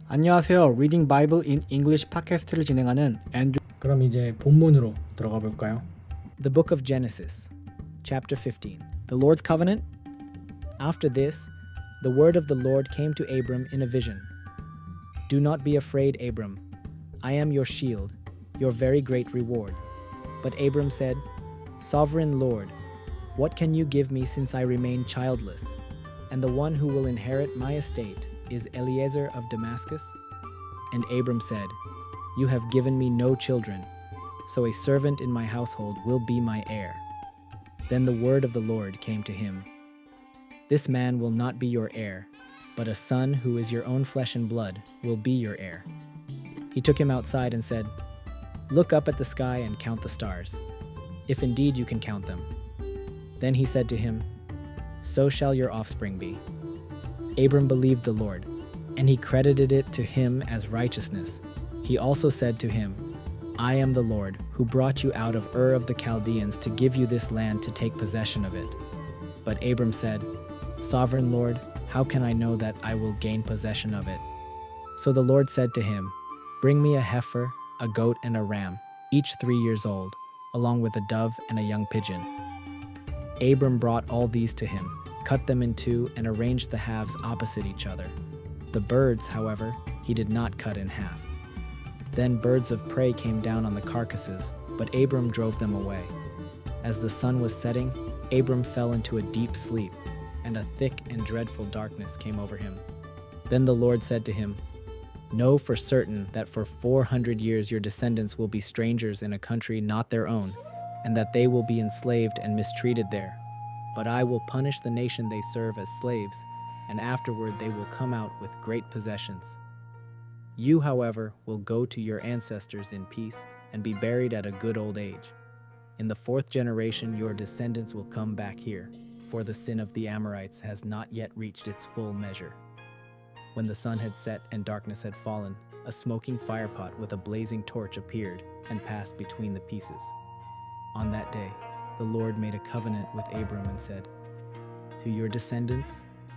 안녕하세요. Reading Bible in English 팟캐스트를 진행하는 앤드류. 그럼 이제 본문으로 들어가 볼까요? The book of Genesis, chapter 15. The Lord's covenant? After this, the word of the Lord came to Abram in a vision. Do not be afraid, Abram. I am your shield, your very great reward. But Abram said, Sovereign Lord, what can you give me since I remain childless? And the one who will inherit my estate is Eliezer of Damascus? And Abram said, You have given me no children, so a servant in my household will be my heir. Then the word of the Lord came to him. This man will not be your heir, but a son who is your own flesh and blood will be your heir. He took him outside and said, Look up at the sky and count the stars, if indeed you can count them. Then he said to him, So shall your offspring be. Abram believed the Lord, and he credited it to him as righteousness. He also said to him, I am the Lord, who brought you out of Ur of the Chaldeans to give you this land to take possession of it. But Abram said, Sovereign Lord, how can I know that I will gain possession of it? So the Lord said to him, Bring me a heifer, a goat, and a ram, each 3 years old, along with a dove and a young pigeon. Abram brought all these to him, cut them in two, and arranged the halves opposite each other. The birds, however, he did not cut in half. Then birds of prey came down on the carcasses, but Abram drove them away. As the sun was setting, Abram fell into a deep sleep, and a thick and dreadful darkness came over him. Then the Lord said to him, Know for certain that for 400 years your descendants will be strangers in a country not their own, and that they will be enslaved and mistreated there. But I will punish the nation they serve as slaves, and afterward they will come out with great possessions. You, however, will go to your ancestors in peace and be buried at a good old age. In the 4th generation your descendants will come back here, for the sin of the Amorites has not yet reached its full measure. When the sun had set and darkness had fallen, a smoking firepot with a blazing torch appeared and passed between the pieces. On that day, the Lord made a covenant with Abram and said, To your descendants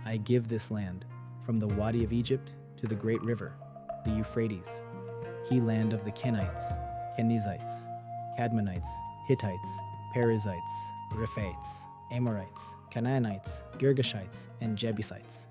I give this land, from the Wadi of Egypt to the great river, the Euphrates, land of the Kenites, Kenizzites, Cadmonites, Hittites, Perizzites, Rephaites, Amorites, Canaanites, Girgashites, and Jebusites.